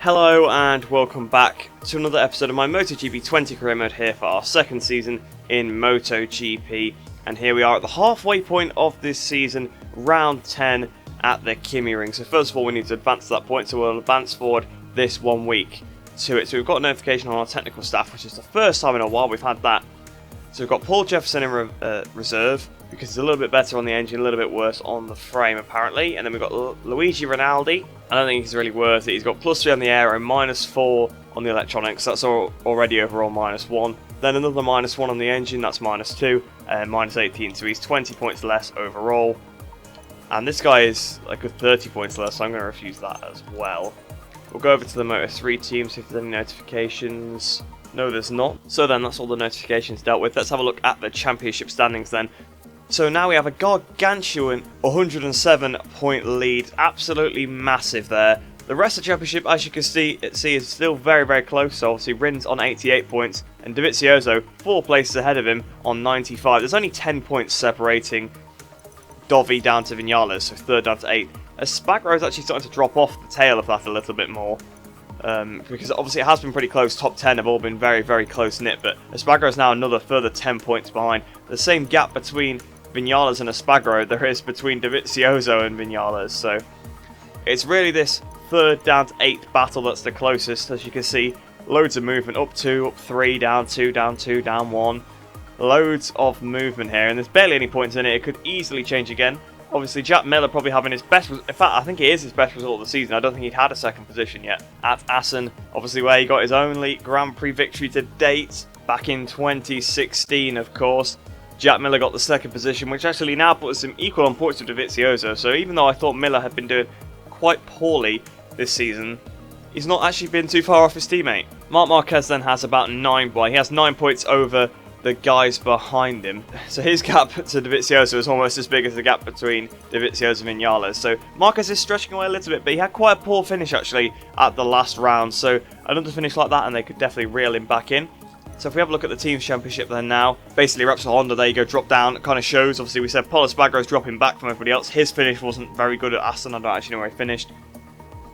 Hello and welcome back to another episode of my MotoGP 20 career mode here for our second season in MotoGP. And here we are at the halfway point of this season, round 10 at the Kimi Ring. So first of all we need to advance to that point, so we'll advance forward this 1 week to it. So we've got a notification on our technical staff, which is the first time in a while we've had that. So we've got Paul Jefferson in reserve, because he's a little bit better on the engine, a little bit worse on the frame apparently. And then we've got Luigi Rinaldi. I don't think he's really worth it. He's got +3 on the aero, -4 on the electronics. That's already overall -1. Then another -1 on the engine, that's -2, and -18. So he's 20 points less overall. And this guy is like a 30 points less, so I'm going to refuse that as well. We'll go over to the Moto3 team, see if there's any notifications. No, there's not. So then that's all the notifications dealt with. Let's have a look at the championship standings then. So now we have a gargantuan 107 point lead, absolutely massive there. The rest of the championship, as you can see is still very, very close. So obviously Rins on 88 points and Dovizioso 4 places ahead of him on 95. There's only 10 points separating Dovi down to Vinales, so 3rd down to 8th. Espargaro is actually starting to drop off the tail of that a little bit more. Because obviously it has been pretty close. Top 10 have all been very, very close knit, but Espargaro is now another further 10 points behind. The same gap between Vinales and Espargaro there is between Dovizioso and Vinales, so it's really this 3rd down to 8th battle that's the closest. As you can see, loads of movement, up 2, up 3, down 2, down 2, down 1. Loads of movement here, and there's barely any points in it. It could easily change again. Obviously, Jack Miller probably having his best... In fact, I think it is his best result of the season. I don't think he'd had a second position yet at Assen. Obviously, where he got his only Grand Prix victory to date. Back in 2016, of course. Jack Miller got the second position, which actually now puts him equal on points with Dovizioso. So even though I thought Miller had been doing quite poorly this season, he's not actually been too far off his teammate. Marc Marquez then has about 9... Well, he has 9 points over the guys behind him. So his gap to Dovizioso is almost as big as the gap between Dovizioso and Vinales. So Marquez is stretching away a little bit, but he had quite a poor finish actually at the last round. So another finish like that and they could definitely reel him back in. So if we have a look at the team's championship then now, basically Repsol Honda, there you go, drop down. It kind of shows, obviously we said Pol Espargaro's dropping back from everybody else. His finish wasn't very good at Assen, I don't actually know where he finished.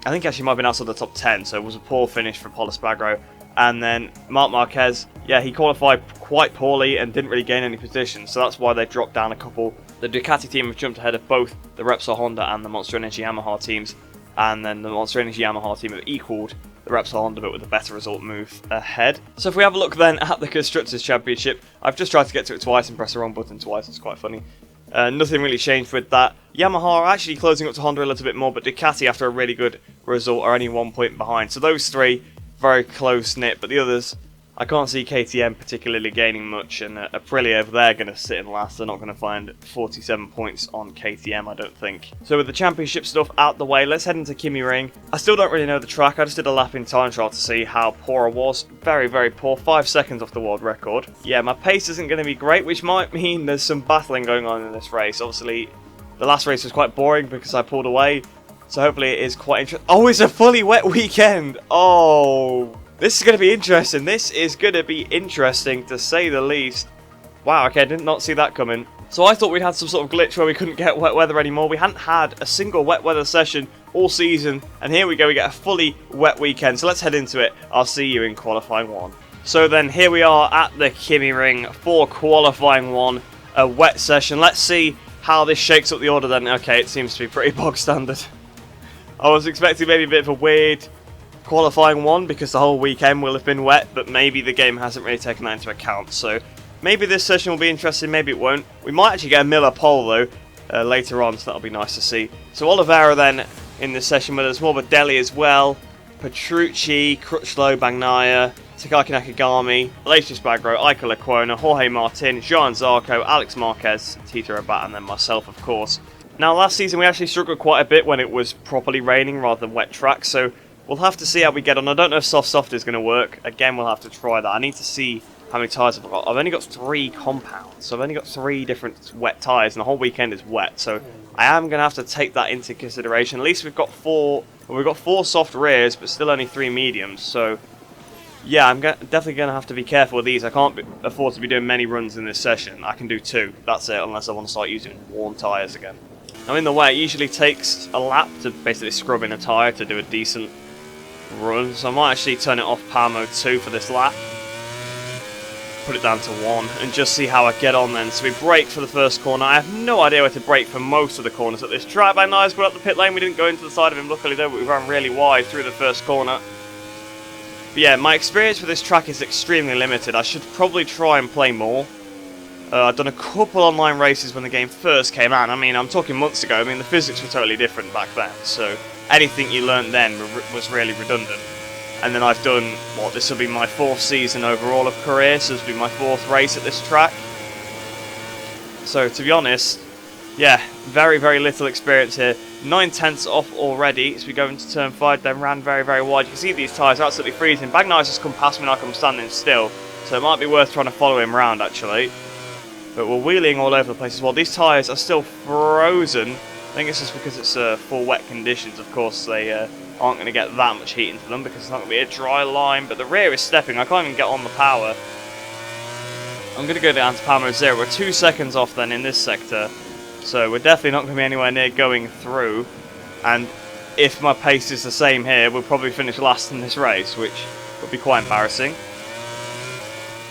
I think he actually might have been outside the top 10, so it was a poor finish for Pol Espargaro. And then Marc Marquez, yeah, he qualified quite poorly and didn't really gain any positions, so that's why they dropped down a couple. The Ducati team have jumped ahead of both the Repsol Honda and the Monster Energy Yamaha teams, and then the Monster Energy Yamaha team have equalled the Repsol Honda, but with a better result move ahead. So if we have a look then at the Constructors' Championship, I've just tried to get to it twice and press the wrong button twice, it's quite funny. Nothing really changed with that. Yamaha are actually closing up to Honda a little bit more, but Ducati, after a really good result, are only 1 point behind. So those three, very close-knit, but the others, I can't see KTM particularly gaining much, and Aprilia, they're going to sit in last. They're not going to find 47 points on KTM, I don't think. So with the championship stuff out the way, let's head into Kimi Ring. I still don't really know the track. I just did a lap in time trial to see how poor I was. Very, very poor. 5 seconds off the world record. Yeah, my pace isn't going to be great, which might mean there's some battling going on in this race. Obviously, the last race was quite boring because I pulled away. So hopefully it is quite interesting. Oh, it's a fully wet weekend. Oh, this is going to be interesting. This is going to be interesting to say the least. Wow, okay, I did not see that coming. So I thought we'd had some sort of glitch where we couldn't get wet weather anymore. We hadn't had a single wet weather session all season. And here we go, we get a fully wet weekend. So let's head into it. I'll see you in qualifying 1. So then here we are at the Kimi Ring for qualifying 1. A wet session. Let's see how this shakes up the order then. Okay, it seems to be pretty bog standard. I was expecting maybe a bit of a weird qualifying 1 because the whole weekend will have been wet, but maybe the game hasn't really taken that into account. So maybe this session will be interesting, maybe it won't. We might actually get a Miller pole though later on, so that'll be nice to see. So Oliveira then in this session with us, Morbidelli as well, Petrucci, Crutchlow, Bagnaia, Takaki Nakagami, Aleix Espargaro, Iker Lecuona, Jorge Martin, Joan Zarco, Alex Marquez, Tito Rabat, and then myself of course. Now last season we actually struggled quite a bit when it was properly raining rather than wet tracks, so we'll have to see how we get on. I don't know if soft is going to work. Again, we'll have to try that. I need to see how many tyres I've got. I've only got 3 compounds, so I've only got 3 different wet tyres, and the whole weekend is wet, so I am going to have to take that into consideration. At least we've got 4 soft rears, but still only 3 mediums, so yeah, I'm definitely going to have to be careful with these. I can't afford to be doing many runs in this session. I can do 2, that's it, unless I want to start using worn tyres again. Now in the way, it usually takes a lap to basically scrub in a tyre to do a decent run, so I might actually turn it off power mode 2 for this lap. Put it down to 1 and just see how I get on then. So we brake for the first corner. I have no idea where to brake for most of the corners at this track. By nice, got up the pit lane. We didn't go into the side of him, luckily though, but we ran really wide through the first corner. But yeah, my experience with this track is extremely limited. I should probably try and play more. I've done a couple online races when the game first came out. I mean, I'm talking months ago. I mean, the physics were totally different back then. So anything you learned then was really redundant. And then I've done, what, this will be my 4th season overall of career, so this will be my 4th race at this track. So, to be honest, yeah, very, very little experience here. 9/10 off already as we go into turn 5, then ran very, very wide. You can see these tyres are absolutely freezing. Bagnai's just come past me like I'm standing still, so it might be worth trying to follow him round, actually. But we're wheeling all over the place as well. These tyres are still frozen. I think it's just because it's full wet conditions, of course, they aren't going to get that much heat into them because it's not going to be a dry line, but the rear is stepping. I can't even get on the power. I'm going to go down to power mode 0. We're 2 seconds off then in this sector, so we're definitely not going to be anywhere near going through, and if my pace is the same here, we'll probably finish last in this race, which would be quite embarrassing.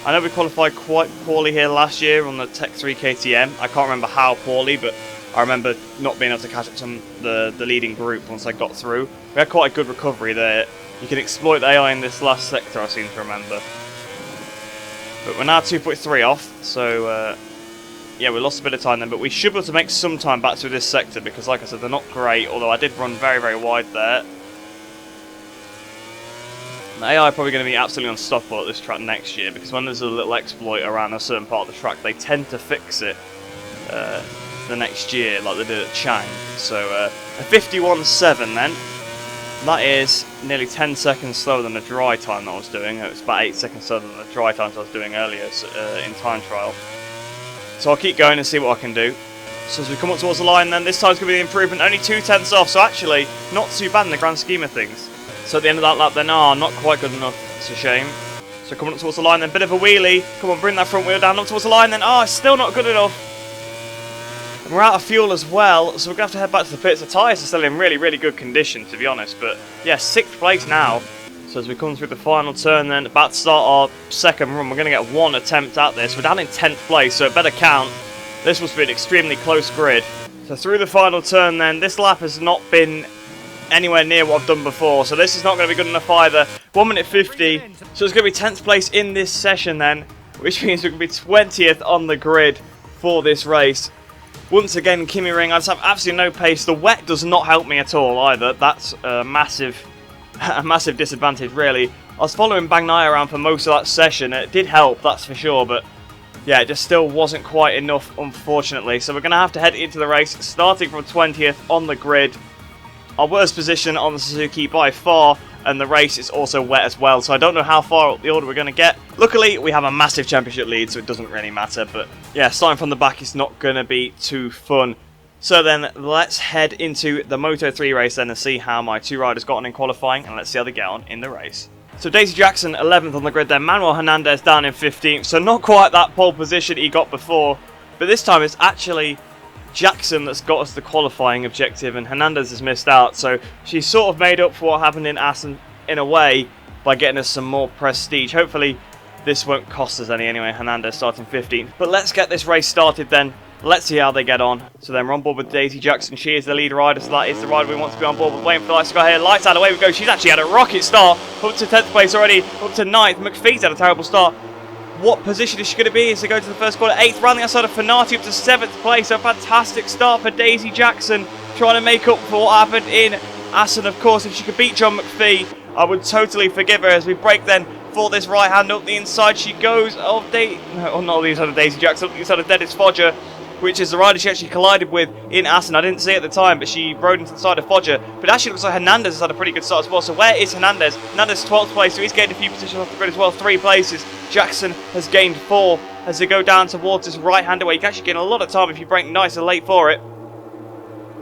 I know we qualified quite poorly here last year on the Tech 3 KTM. I can't remember how poorly, but I remember not being able to catch up to the leading group once I got through. We had quite a good recovery there. You can exploit the AI in this last sector, I seem to remember. But we're now 2.3 off, so yeah, we lost a bit of time then, but we should be able to make some time back through this sector because, like I said, they're not great, although I did run very, very wide there. The AI are probably going to be absolutely unstoppable at this track next year because when there's a little exploit around a certain part of the track, they tend to fix it the next year like they did at Chang. So a 51.7 then. That is nearly 10 seconds slower than the dry time that I was doing. It's about 8 seconds slower than the dry times I was doing earlier in time trial. So I'll keep going and see what I can do. So as we come up towards the line then, this time's going to be the improvement, only 2/10 off, so actually not too bad in the grand scheme of things. So at the end of that lap then, not quite good enough, it's a shame. So coming up towards the line then, bit of a wheelie, come on, bring that front wheel down up towards the line then, it's still not good enough. And we're out of fuel as well, so we're going to have to head back to the pits. The tyres are still in really, really good condition, to be honest, but yeah, 6th place now. So as we come through the final turn then, about to start our second run, we're going to get 1 attempt at this. We're down in 10th place, so it better count. This must be an extremely close grid. So through the final turn then, this lap has not been anywhere near what I've done before, so this is not going to be good enough either. 1 minute 50, so it's going to be 10th place in this session then, which means we're going to be 20th on the grid for this race. Once again, Kimi Ring, I just have absolutely no pace. The wet does not help me at all either. That's a massive disadvantage, really. I was following Bagnai around for most of that session. It did help, that's for sure, but yeah, it just still wasn't quite enough, unfortunately. So we're going to have to head into the race, starting from 20th on the grid. Our worst position on the Suzuki by far, and the race is also wet as well, so I don't know how far up the order we're going to get. Luckily, we have a massive championship lead, so it doesn't really matter, but yeah, starting from the back is not going to be too fun. So then, let's head into the Moto3 race then and see how my 2 riders got on in qualifying, and let's see how they get on in the race. So Daisy Jackson, 11th on the grid then, Manuel Hernandez down in 15th, so not quite that pole position he got before, but this time it's actually Jackson that's got us the qualifying objective, and Hernandez has missed out, so she's sort of made up for what happened in Assen in a way by getting us some more prestige. Hopefully this won't cost us any anyway. Hernandez starting 15th, but let's get this race started then. Let's see how they get on. So then we're on board with Daisy Jackson. She is the lead rider, so that is the rider we want to be on board with. Waiting for the lights to go here. Lights out, away we go. She's actually had a rocket start, up to 10th place already, up to 9th. McPhee's had a terrible start. What position is she going to be as they go to the first quarter? 8th, rounding outside of Fenati up to 7th place. A fantastic start for Daisy Jackson, trying to make up for what happened in Assen. Of course, if she could beat John McPhee, I would totally forgive her. As we break then for this right hand up the inside, she goes of not the inside of Daisy Jackson, up the inside of Dennis Fodger, which is the rider she actually collided with in Assen. I didn't see it at the time, but she rode into the side of Fodger. But actually looks like Hernandez has had a pretty good start as well. So where is Hernandez? Hernandez 12th place, so he's gained a few positions off the grid as well, 3 places. Jackson has gained 4 as they go down towards this right-hander where you can actually gain a lot of time if you brake nice and late for it.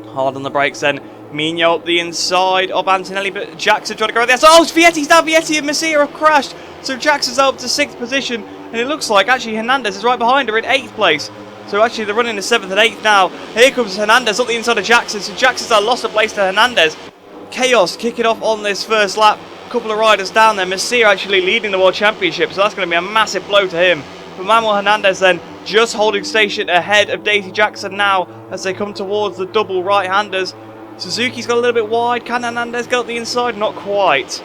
Hard on the brakes then. Mino up the inside of Antonelli, but Jackson trying to go there. So, Vietti's down. Vietti and Messier have crashed. So Jackson's up to 6th position, and it looks like actually Hernandez is right behind her in 8th place. So actually they're running the 7th and 8th now. Here comes Hernandez up the inside of Jackson. So Jackson's lost a place to Hernandez. Chaos kicking off on this first lap. couple of riders down there. Messier actually leading the World Championship, so that's going to be a massive blow to him. But Manuel Hernandez then just holding station ahead of Daisy Jackson now as they come towards the double right-handers. Suzuki's got a little bit wide. Can Hernandez get up the inside? Not quite.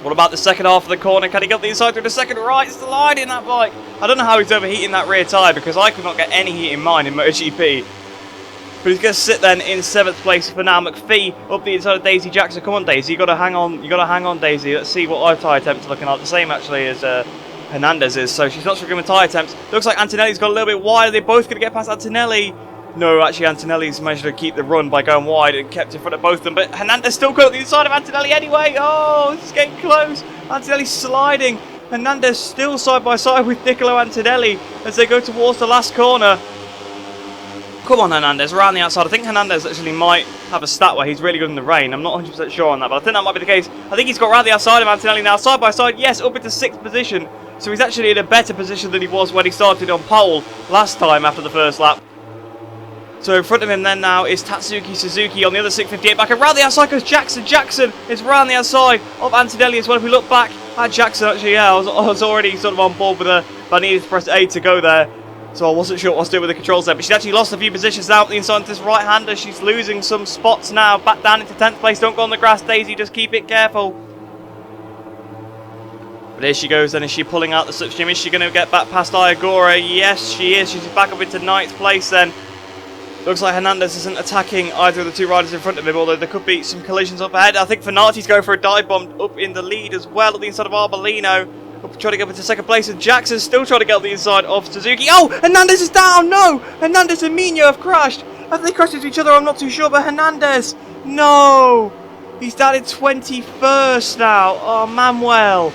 What about the second half of the corner? Can he get up the inside through the second right? It's the line in that bike. I don't know how he's overheating that rear tyre because I could not get any heat in mine in MotoGP. But he's going to sit then in 7th place for now. McPhee up the inside of Daisy Jackson. Come on, Daisy. You got to hang on. You got to hang on, Daisy. Let's see what our tyre attempts are looking like. The same actually as Hernandez is. So she's not struggling with tyre attempts. Looks like Antonelli's got a little bit wider. They're both going to get past Antonelli. No, actually Antonelli's managed to keep the run by going wide and kept in front of both of them. But Hernandez still got up the inside of Antonelli anyway. Oh, it's getting close. Antonelli's sliding. Hernandez still side by side with Niccolo Antonelli as they go towards the last corner. Come on, Hernandez, around the outside. I think Hernandez actually might have a stat where he's really good in the rain. I'm not 100% sure on that, but I think that might be the case. I think he's got around the outside of Antonelli now, side by side. Yes, up into 6th position. So he's actually in a better position than he was when he started on pole last time after the first lap. So in front of him then now is Tatsuki Suzuki on the other 658 back around the outside goes Jackson. Jackson is around the outside of Antonelli as well. If we look back at Jackson, actually, yeah, I was already sort of on board with her, but I needed to press A to go there. So I wasn't sure what I was doing with the controls there. But she's actually lost a few positions now up the inside of this right-hander. She's losing some spots now. Back down into 10th place. Don't go on the grass, Daisy. Just keep it careful. But here she goes then. Is she pulling out the slipstream? Is she going to get back past Iagora? Yes, she is. She's back up into 9th place then. Looks like Hernandez isn't attacking either of the two riders in front of him, although there could be some collisions up ahead. I think Fanati's going for a dive bomb up in the lead as well at the inside of Arbolino. Trying to get up into 2nd place, and Jackson's still trying to get up the inside of Suzuki. Oh, Hernandez is down! No! Hernandez and Mino have crashed. Have they crashed into each other? I'm not too sure, but Hernandez, no! He's down in 21st now. Oh, Manuel.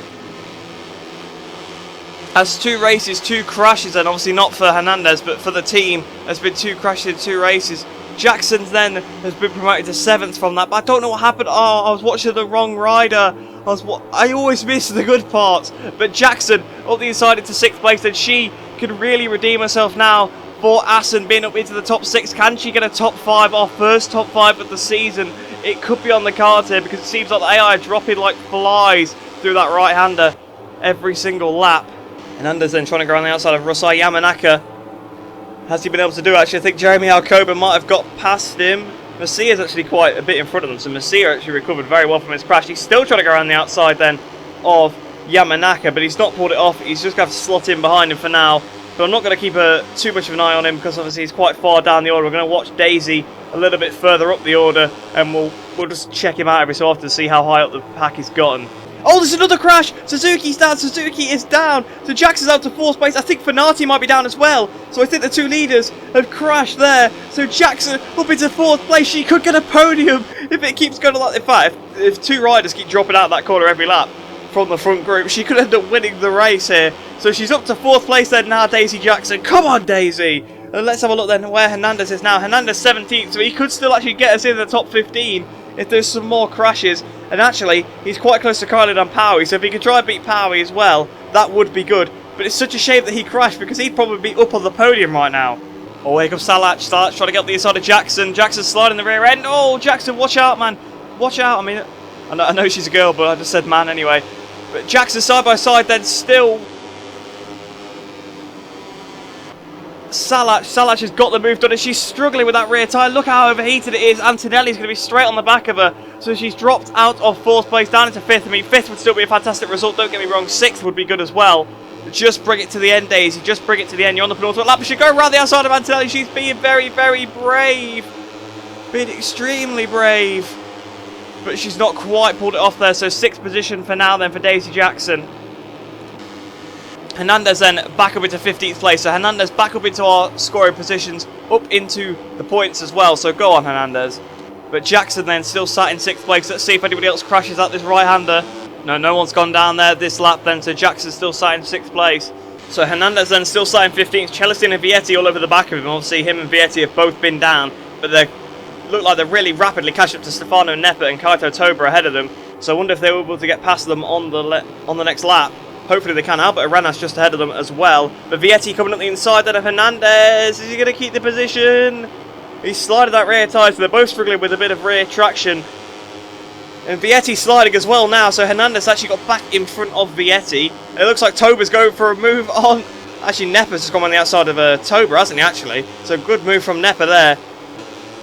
That's 2 races, 2 crashes, and obviously not for Hernandez, but for the team. There's been 2 crashes in 2 races. Jackson then has been promoted to 7th from that, but I don't know what happened. Oh, I was watching the wrong rider. I always miss the good parts. But Jackson up the inside into 6th place, and she can really redeem herself now for Assen being up into the top 6. Can she get a top 5, our first top 5 of the season? It could be on the cards here because it seems like the AI are dropping like flies through that right-hander every single lap. Hernandez then trying to go around the outside of Rosai Yamanaka. Has he been able to do it? Actually, I think Jeremy Alcoba might have got past him. Messier is actually quite a bit in front of them, so Messier actually recovered very well from his crash. He's still trying to go around the outside then of Yamanaka, but he's not pulled it off. He's just going to have to slot in behind him for now. But I'm not going to keep too much of an eye on him because obviously he's quite far down the order. We're going to watch Daisy a little bit further up the order, and we'll just check him out every so often to see how high up the pack he's gotten. Oh, there's another crash! Suzuki's down, Suzuki is down! So Jackson's out to 4th place. I think Fanati might be down as well. So I think the 2 leaders have crashed there. So Jackson up into 4th place. She could get a podium if it keeps going like that. In fact, if 2 riders keep dropping out that corner every lap from the front group, she could end up winning the race here. So she's up to 4th place then now, Daisy Jackson. Come on, Daisy! Let's have a look then where Hernandez is now. Hernandez 17th, so he could still actually get us in the top 15 if there's some more crashes. And actually, he's quite close to Khalid and Powie, so if he could try and beat Powie as well, that would be good. But it's such a shame that he crashed because he'd probably be up on the podium right now. Oh, here comes Salach. Salach trying to get up the inside of Jackson. Jackson sliding the rear end. Oh, Jackson, watch out, man. Watch out. I mean, I know she's a girl, but I just said man anyway. But Jackson side by side then still. Salach has got the move done and she's struggling with that rear tyre. Look how overheated it is. Antonelli's going to be straight on the back of her. So she's dropped out of 4th place down into 5th. I mean, 5th would still be a fantastic result, don't get me wrong. 6th would be good as well. Just bring it to the end, Daisy. Just bring it to the end. You're on the penultimate lap. But she go around the outside of Antonelli. She's being very, very brave. Being extremely brave. But she's not quite pulled it off there. So 6th position for now then for Daisy Jackson. Hernandez then back up into 15th place. So Hernandez back up into our scoring positions, up into the points as well. So go on, Hernandez. But Jackson then still sat in 6th place. Let's see if anybody else crashes out this right-hander. No one's gone down there this lap then. So Jackson's still sat in 6th place. So Hernandez then still sat in 15th. Celestine and Vietti all over the back of him. Obviously him and Vietti have both been down. But they look like they're really rapidly catching up to Stefano Neppa and Kaito Toba ahead of them. So I wonder if they were able to get past them on the next lap. Hopefully they can. Albert Arenas just ahead of them as well. But Vietti coming up the inside then of Hernandez. Is he going to keep the position? He slided that rear tyre, so they're both struggling with a bit of rear traction. And Vietti sliding as well now, so Hernandez actually got back in front of Vietti. It looks like Toba's going for a move on. Actually, Nepper's just gone on the outside of Toba, hasn't he, actually? So good move from Nepper there.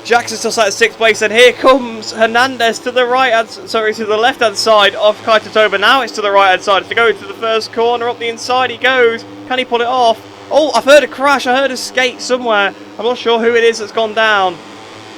Jackson still sat at 6th place, and here comes Hernandez to the to the left-hand side of Kaito Toba. Now it's to the right-hand side. To go to the first corner, up the inside he goes. Can he pull it off? Oh, I've heard a crash. I heard a skate somewhere. I'm not sure who it is that's gone down.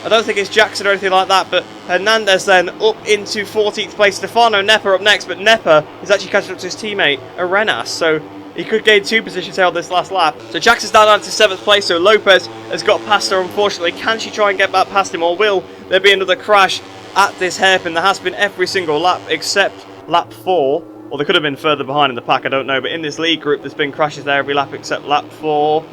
I don't think it's Jackson or anything like that, but Hernandez then up into 14th place. Stefano Nepper up next, but Nepper is actually catching up to his teammate, Arenas, so he could gain 2 positions here on this last lap. So Jackson's down to 7th place, so Lopez has got past her, unfortunately. Can she try and get back past him, or will there be another crash at this hairpin? There has been every single lap except lap 4, or they could have been further behind in the pack, I don't know, but in this league group there's been crashes there every lap except lap 4,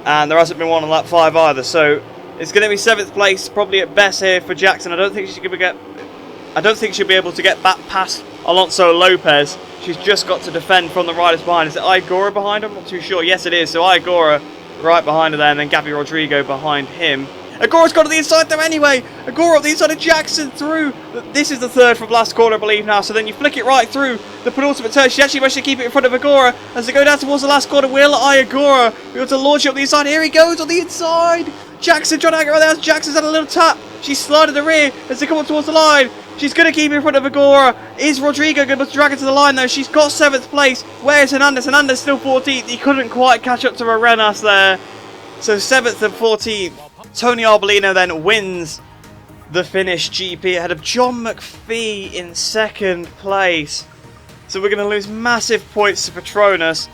and there hasn't been one on lap 5 either, so it's going to be 7th place, probably at best here for Jackson. I don't think she'll be able to get back past Alonso Lopez. She's just got to defend from the riders behind. Is it Igora behind her? I'm not too sure. Yes, it is. So Igora right behind her there, and then Gabby Rodrigo behind him. Agora's got to the inside there anyway. Agora up the inside of Jackson through. This is the 3rd from last corner, I believe now. So then you flick it right through the penultimate turn. She actually managed to keep it in front of Agora as they go down towards the last corner. Will Igora be able to launch it up the inside? Here he goes on the inside. Jackson trying to hang around there. Jackson's had a little tap. She's sliding the rear as they come up towards the line. She's going to keep it in front of Agora. Is Rodrigo going to drag her to the line though? She's got 7th place. Where's Hernandez? Hernandez still 14th. He couldn't quite catch up to Arenas there. So 7th and 14th. Tony Arbolino then wins the Finnish GP ahead of John McPhee in 2nd place. So we're going to lose massive points to Petronas.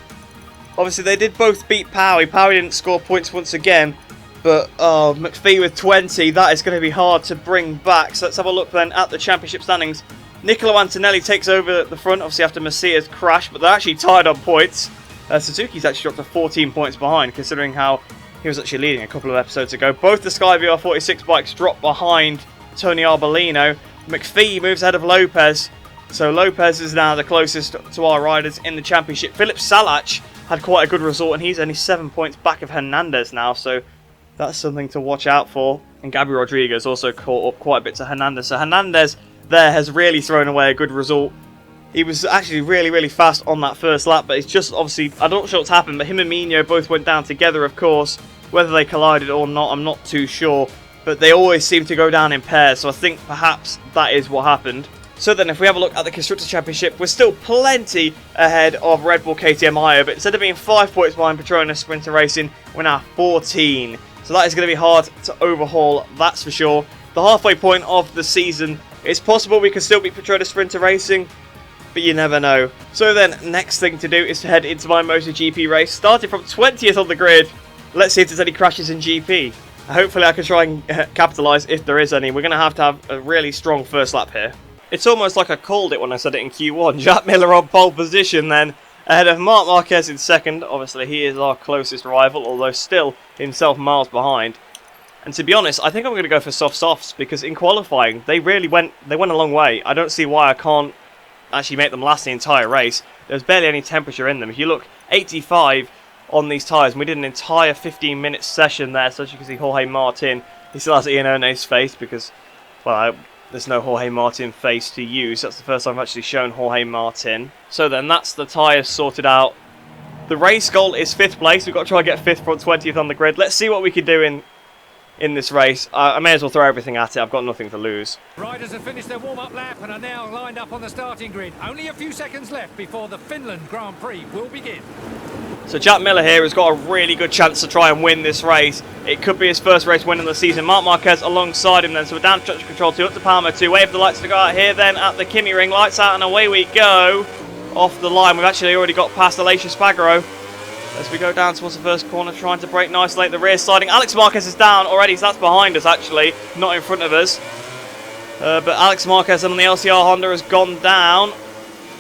Obviously they did both beat Powie. Powie didn't score points once again. But McPhee with 20, that is going to be hard to bring back. So let's have a look then at the championship standings. Niccolo Antonelli takes over the front, obviously after Macia's crash, but they're actually tied on points. Suzuki's actually dropped to 14 points behind, considering how he was actually leading a couple of episodes ago. Both the Sky VR46 bikes drop behind Tony Arbolino. McPhee moves ahead of Lopez. So Lopez is now the closest to our riders in the championship. Philip Salach had quite a good result, and he's only 7 points back of Hernandez now, so that's something to watch out for. And Gabby Rodriguez also caught up quite a bit to Hernandez. So Hernandez there has really thrown away a good result. He was actually really fast on that first lap, but it's just obviously, I'm not sure what's happened, but him and Mino both went down together, of course. Whether they collided or not, I'm not too sure. But they always seem to go down in pairs, so I think perhaps that is what happened. So then if we have a look at the Constructors' Championship, we're still plenty ahead of Red Bull KTM Aya, but instead of being 5 points behind Petronas Sprinter Racing, we're now 14. So that is going to be hard to overhaul, that's for sure. The halfway point of the season, it's possible we can still beat Petronas Sprinter Racing, but you never know. So then, next thing to do is to head into my MotoGP race, starting from 20th on the grid. Let's see if there's any crashes in GP. Hopefully I can try and capitalise if there is any. We're going to have a really strong first lap here. It's almost like I called it when I said it in Q1. Jack Miller on pole position then, ahead of Marc Marquez in 2nd. Obviously he is our closest rival, although still himself miles behind. And to be honest, I think I'm going to go for softs, because in qualifying they went a long way. I don't see why I can't actually make them last the entire race. There's barely any temperature in them. If you look, 85 on these tyres, and we did an entire 15-minute session there. So as you can see, Jorge Martin, he still has Ian One's face because, well, there's no Jorge Martin face to use. That's the first time I've actually shown Jorge Martin. So then that's the tyres sorted out. The race goal is 5th place. We've got to try and get 5th from 20th on the grid. Let's see what we can do in this race. I may as well throw everything at it. I've got nothing to lose. Riders have finished their warm-up lap and are now lined up on the starting grid. Only a few seconds left before the Finland Grand Prix will begin. So Jack Miller here has got a really good chance to try and win this race. It could be his first race win of the season. Marc Marquez alongside him then. So we're down to traction control 2, up to Palmer 2. Wait for the lights to go out here then at the Kimi ring. Lights out and away we go. Off the line. We've actually already got past Alicia Spagaro as we go down towards the first corner, trying to brake nicely at the rear sliding. Alex Marquez is down already, so that's behind us actually, not in front of us. But Alex Marquez on the LCR Honda has gone down.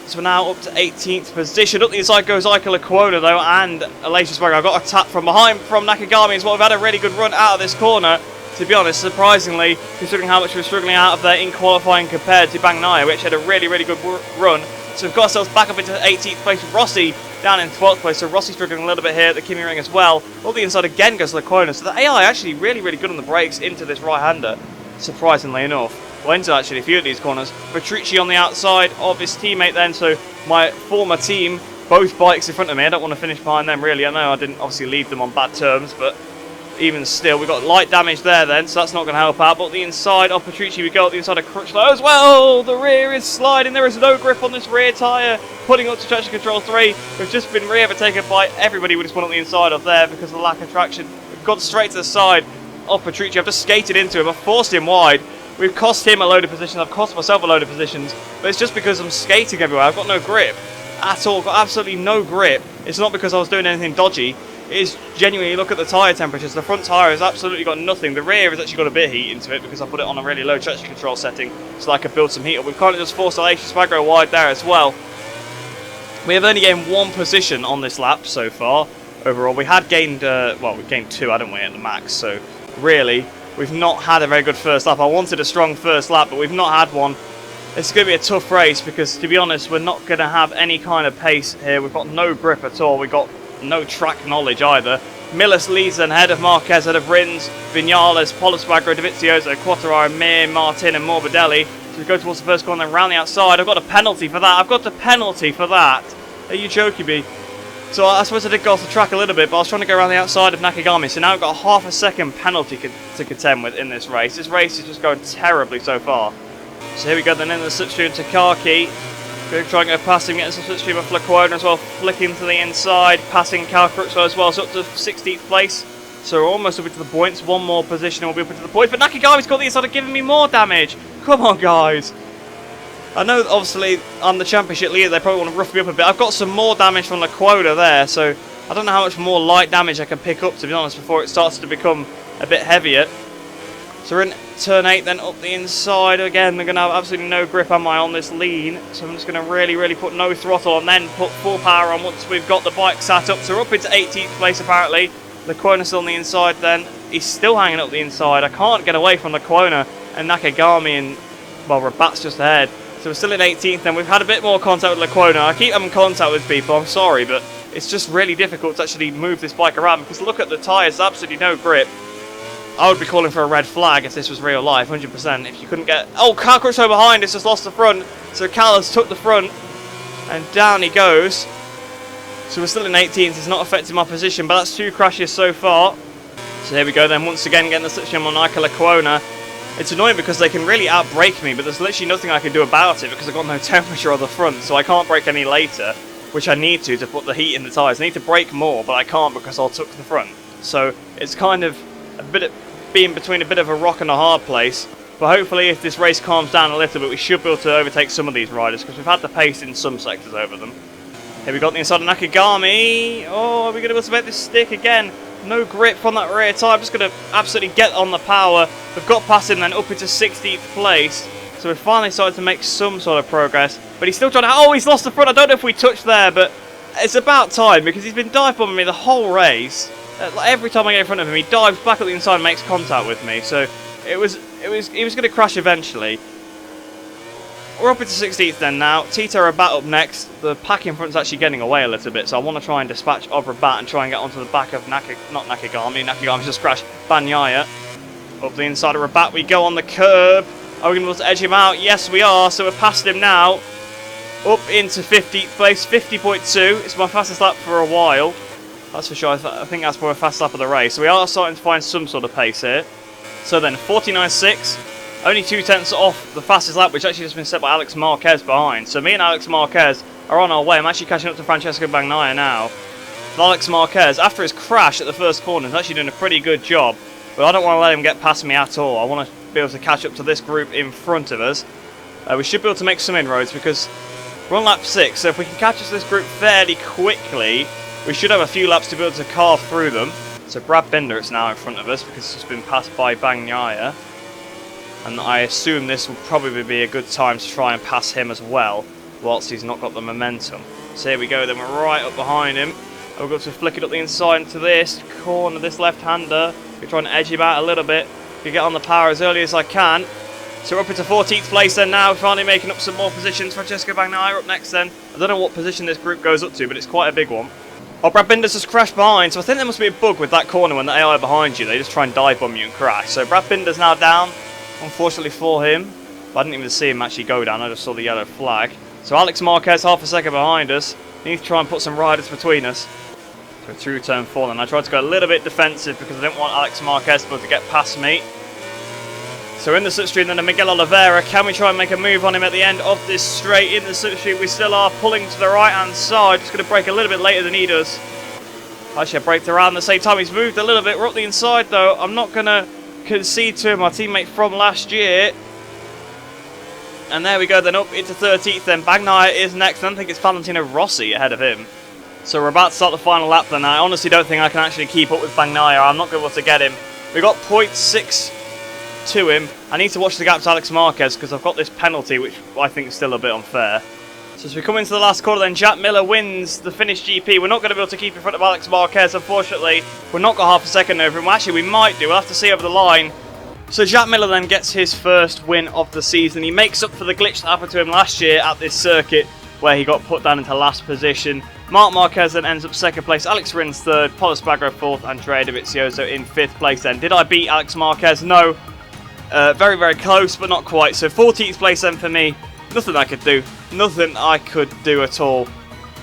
So we're now up to 18th position. Up the inside goes Ika Lecuona though, and Alicia Spagaro. I got a tap from behind from Nakagami as well. We've had a really good run out of this corner, to be honest, surprisingly, considering how much we were struggling out of there in qualifying compared to Bagnaia, which had a really good run. So we've got ourselves back up into 18th place with Rossi down in 12th place. So Rossi struggling a little bit here at the Kimi ring as well. All the inside again goes Lecuona. So the AI actually really good on the brakes into this right-hander, surprisingly enough. well, into actually a few of these corners. Petrucci on the outside of his teammate then, so my former team, both bikes in front of me. I don't want to finish behind them really. I know I didn't obviously leave them on bad terms, but even still, we've got light damage there then, so that's not going to help out. But the inside of Petrucci, we go up the inside of Crutchlow as well. The rear is sliding. There is no grip on this rear tyre. Putting up to traction control 3. We've just been re-overtaken by everybody we just went on the inside of there because of the lack of traction. We've gone straight to the side of Petrucci. I've just skated into him. I've forced him wide. We've cost him a load of positions. I've cost myself a load of positions. But it's just because I'm skating everywhere. I've got no grip at all. I've got absolutely no grip. It's not because I was doing anything dodgy. It is genuinely, look at the tyre temperatures. The front tyre has absolutely got nothing. The rear has actually got a bit of heat into it because I put it on a really low traction control setting so I could build some heat up. We've kind of just forced Aleix Spagro wide there as well. We have only gained 1 position on this lap so far. Overall, we had gained, well, we gained 2, hadn't we, at the max. So really, we've not had a very good first lap. I wanted a strong first lap, but we've not had one. It's going to be a tough race because, to be honest, we're not going to have any kind of pace here. We've got no grip at all. We've got no track knowledge either. Millis leads then ahead of Marquez, ahead of Rins, Vinales, Polisbagro, Dovizioso, Quattararo, Mir, Martin and Morbidelli. So we go towards the first corner and round the outside. I've got a penalty for that. I've got a penalty for that. Are you joking me? So I suppose I did go off the track a little bit, but I was trying to go around the outside of Nakagami. So now I've got a half a second penalty to contend with in this race. This race is just going terribly so far. So here we go then in the slipstream to Karki. Going to try and go past him, getting some slipstream of Flaquona as well, flicking to the inside, passing Cal Crutchlow as well, so up to 16th place. So we're almost up into the points, 1 more position and we'll be up into the points, but Nakagami's got the inside of giving me more damage. Come on guys. I know obviously I'm the championship leader, they probably want to rough me up a bit. I've got some more damage from Flaquona there, so I don't know how much more light damage I can pick up, to be honest, before it starts to become a bit heavier. So we're in turn 8 then up the inside. Again, we're going to have absolutely no grip am I on this lean. So I'm just going to really put no throttle and then put full power on once we've got the bike sat up. So we're up into 18th place apparently. Lecuona's still on the inside then. He's still hanging up the inside. I can't get away from Lecuona and Nakagami and, well, Rabat's just ahead. So we're still in 18th then. We've had a bit more contact with Lecuona. I keep having contact with people, I'm sorry, but it's just really difficult to actually move this bike around because look at the tyres, absolutely no grip. I would be calling for a red flag if this was real life, 100%. If you couldn't get... Oh, Cal Crutchlow behind has just lost the front. So Cal has took the front. And down he goes. So we're still in 18th. It's not affecting my position, but that's 2 crashes so far. So here we go then. Once again, getting the slipstream on Ika Lecuona. It's annoying because they can really outbrake me, but there's literally nothing I can do about it because I've got no temperature on the front. So I can't brake any later, which I need to put the heat in the tyres. I need to brake more, but I can't because I'll took the front. So it's kind of a bit of being between a bit of a rock and a hard place, but hopefully if this race calms down a little bit we should be able to overtake some of these riders because we've had the pace in some sectors over them. Here we got the inside of Nakagami. Oh, are we going to be able to make this stick again? No grip from that rear tyre. I'm just going to absolutely get on the power. We've got past him then up into 16th place, so we've finally started to make some sort of progress, but he's still trying to... Oh, he's lost the front. I don't know if we touched there, but it's about time because he's been dive bombing me the whole race. Every time I get in front of him, he dives back up the inside and makes contact with me. So he was going to crash eventually. We're up into 16th then now. Tito Rabat up next. The pack in front is actually getting away a little bit, so I want to try and dispatch of Rabat and try and get onto the back of not Nakagami. Nakagami's just crashed Bagnaia. Up the inside of Rabat we go on the curb. Are we going to be able to edge him out? Yes, we are. So we're past him now. Up into 15th place, 50.2. It's my fastest lap for a while. That's for sure. I think that's probably a fast lap of the race. So we are starting to find some sort of pace here. So then 49.6, only 2 tenths off the fastest lap, which actually just been set by Alex Marquez behind. So me and Alex Marquez are on our way. I'm actually catching up to Francesco Bagnaia now. And Alex Marquez, after his crash at the first corner, is actually doing a pretty good job. But I don't want to let him get past me at all. I want to be able to catch up to this group in front of us. We should be able to make some inroads because we're on lap 6. So if we can catch up to this group fairly quickly, we should have a few laps to be able to carve through them. So Brad Binder is now in front of us because it's been passed by Bagnaia. And I assume this will probably be a good time to try and pass him as well, whilst he's not got the momentum. So here we go, then we're right up behind him. We've got to flick it up the inside into this corner, this left-hander. We're trying to edge him out a little bit. We get on the power as early as I can. So we're up into 14th place then now, finally making up some more positions. Francesco Bagnaia up next then. I don't know what position this group goes up to, but it's quite a big one. Oh, Brad Binder's just crashed behind, so I think there must be a bug with that corner when the AI are behind you. They just try and dive bomb you and crash. So Brad Binder's now down, unfortunately for him. But I didn't even see him actually go down, I just saw the yellow flag. So Alex Marquez half a second behind us. Need to try and put some riders between us. So through turn 4 then. I tried to go a little bit defensive because I didn't want Alex Marquez to get past me. So in the slipstream then, Miguel Oliveira. Can we try and make a move on him at the end of this straight? In the slipstream we still are pulling to the right hand side. Just going to brake a little bit later than he does. Actually I braked around the same time. He's moved a little bit. We're up the inside though. I'm not going to concede to him, our teammate from last year. And there we go then, up into 13th then. Bagnaia is next, and I think it's Valentino Rossi ahead of him. So we're about to start the final lap then. I honestly don't think I can actually keep up with Bagnaia. I'm not going to be able to get him. We got 0.6 to him. I need to watch the gap to Alex Marquez because I've got this penalty, which I think is still a bit unfair. So as we come into the last quarter then, Jack Miller wins the Finnish GP. We're not going to be able to keep in front of Alex Marquez, unfortunately. We're not got half a second over him. Well, actually, we might do. We'll have to see over the line. So Jack Miller then gets his first win of the season. He makes up for the glitch that happened to him last year at this circuit where he got put down into last position. Marc Marquez then ends up second place, Alex Rins third, Pol Espargaro fourth, Andrea Dovizioso in fifth place then. Did I beat Alex Marquez? No. Very, very close, but not quite. So 14th place then for me. Nothing I could do. Nothing I could do at all.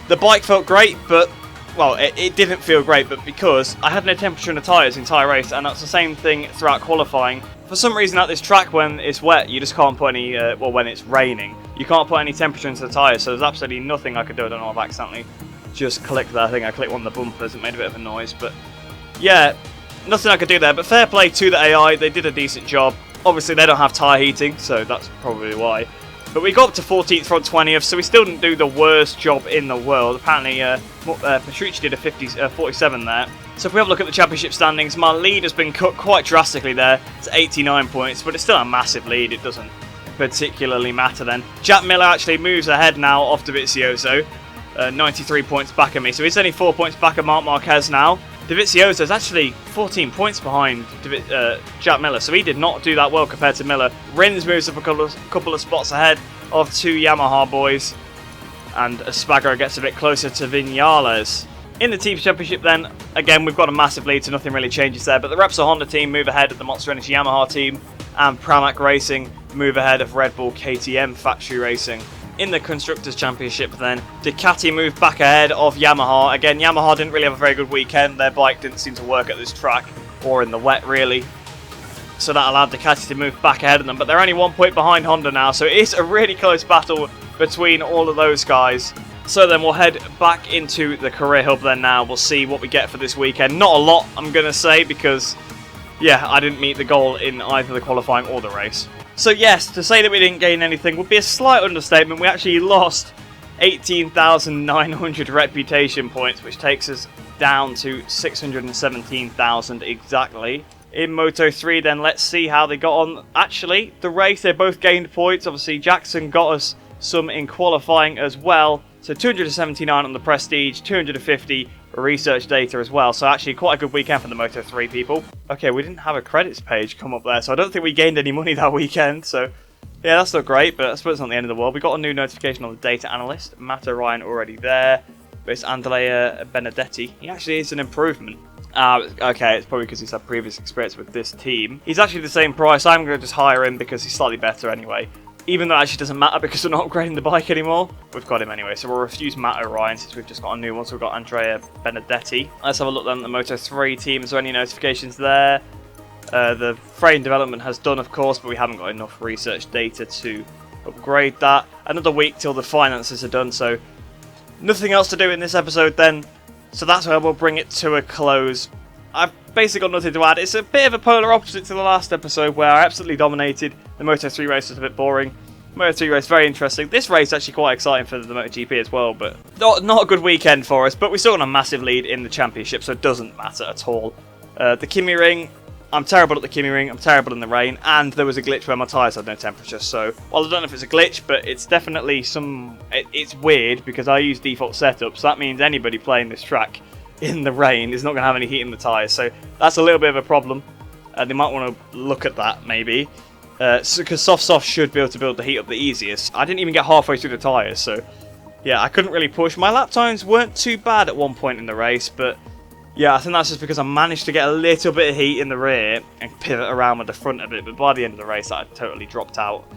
The bike felt great, but, well, it didn't feel great, but because I had no temperature in the tyres in Tyre race, and that's the same thing throughout qualifying. For some reason at this track, when it's wet, you just can't put any, well, when it's raining, you can't put any temperature into the tyres, so there's absolutely nothing I could do. I don't know if I accidentally just clicked there. I think I clicked one of the bumpers, it made a bit of a noise, but yeah, nothing I could do there. But fair play to the AI, they did a decent job. Obviously, they don't have tyre heating, so that's probably why. But we got up to 14th from 20th, so we still didn't do the worst job in the world. Apparently, Petrucci did a 47 there. So if we have a look at the championship standings, my lead has been cut quite drastically there. It's 89 points, but it's still a massive lead. It doesn't particularly matter then. Jack Miller actually moves ahead now off Dovizioso. 93 points back of me, so he's only 4 points back of Marc Marquez now. Dovizioso is actually 14 points behind Jack Miller, so he did not do that well compared to Miller. Rins moves up a couple of spots ahead of two Yamaha boys, and Espargaro gets a bit closer to Viñales. In the Team Championship then, again we've got a massive lead, so nothing really changes there, but the Repsol Honda team move ahead of the Monster Energy Yamaha team, and Pramac Racing move ahead of Red Bull KTM Factory Racing. In the Constructors Championship then, Ducati moved back ahead of Yamaha. Again, Yamaha didn't really have a very good weekend. Their bike didn't seem to work at this track, or in the wet really. So that allowed Ducati to move back ahead of them. But they're only 1 point behind Honda now, so it is a really close battle between all of those guys. So then we'll head back into the career hub then now. We'll see what we get for this weekend. Not a lot, I'm going to say, because, yeah, I didn't meet the goal in either the qualifying or the race. So yes, to say that we didn't gain anything would be a slight understatement. We actually lost 18,900 reputation points, which takes us down to 617,000 exactly. In Moto 3 then, let's see how they got on. Actually, the race, they both gained points. Obviously, Jackson got us some in qualifying as well. So 279 on the Prestige, 250 research data as well. So actually quite a good weekend for the Moto 3 people. Okay, we didn't have a credits page come up there, so I don't think we gained any money that weekend. So yeah, that's not great, but I suppose it's not the end of the world. We got a new notification on the data analyst. Matt Ryan already there. But it's Andrea Benedetti. He actually is an improvement. Okay, it's probably because he's had previous experience with this team. He's actually the same price. I'm going to just hire him because he's slightly better anyway. Even though it actually doesn't matter because we're not upgrading the bike anymore. We've got him anyway, so we'll refuse Matt O'Ryan since we've just got a new one. So we've got Andrea Benedetti. Let's have a look then at the Moto 3 team. Is there any notifications there? The frame development has done, of course, but we haven't got enough research data to upgrade that. Another week till the finances are done, so nothing else to do in this episode then. So that's where we'll bring it to a close. I've basically got nothing to add. It's a bit of a polar opposite to the last episode where I absolutely dominated. The Moto 3 race was a bit boring. Moto 3 race very interesting. This race is actually quite exciting for the MotoGP as well, but not a good weekend for us. But we still got a massive lead in the championship, so it doesn't matter at all. The Kimi Ring, I'm terrible at the Kimi Ring, I'm terrible in the rain, and there was a glitch where my tyres had no temperature. So, well, I don't know if it's a glitch, but it's definitely it's weird because I use default setup, so that means anybody playing this track in the rain is not going to have any heat in the tyres. So that's a little bit of a problem. They might want to look at that maybe. Because Soft should be able to build the heat up the easiest. I didn't even get halfway through the tyres, so yeah, I couldn't really push. My lap times weren't too bad at one point in the race, but yeah, I think that's just because I managed to get a little bit of heat in the rear and pivot around with the front a bit, but by the end of the race, I totally dropped out.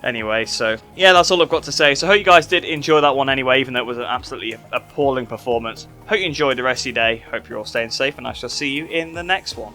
Anyway, so yeah, that's all I've got to say. So I hope you guys did enjoy that one anyway, even though it was an absolutely appalling performance. Hope you enjoyed the rest of your day. Hope you're all staying safe, and I shall see you in the next one.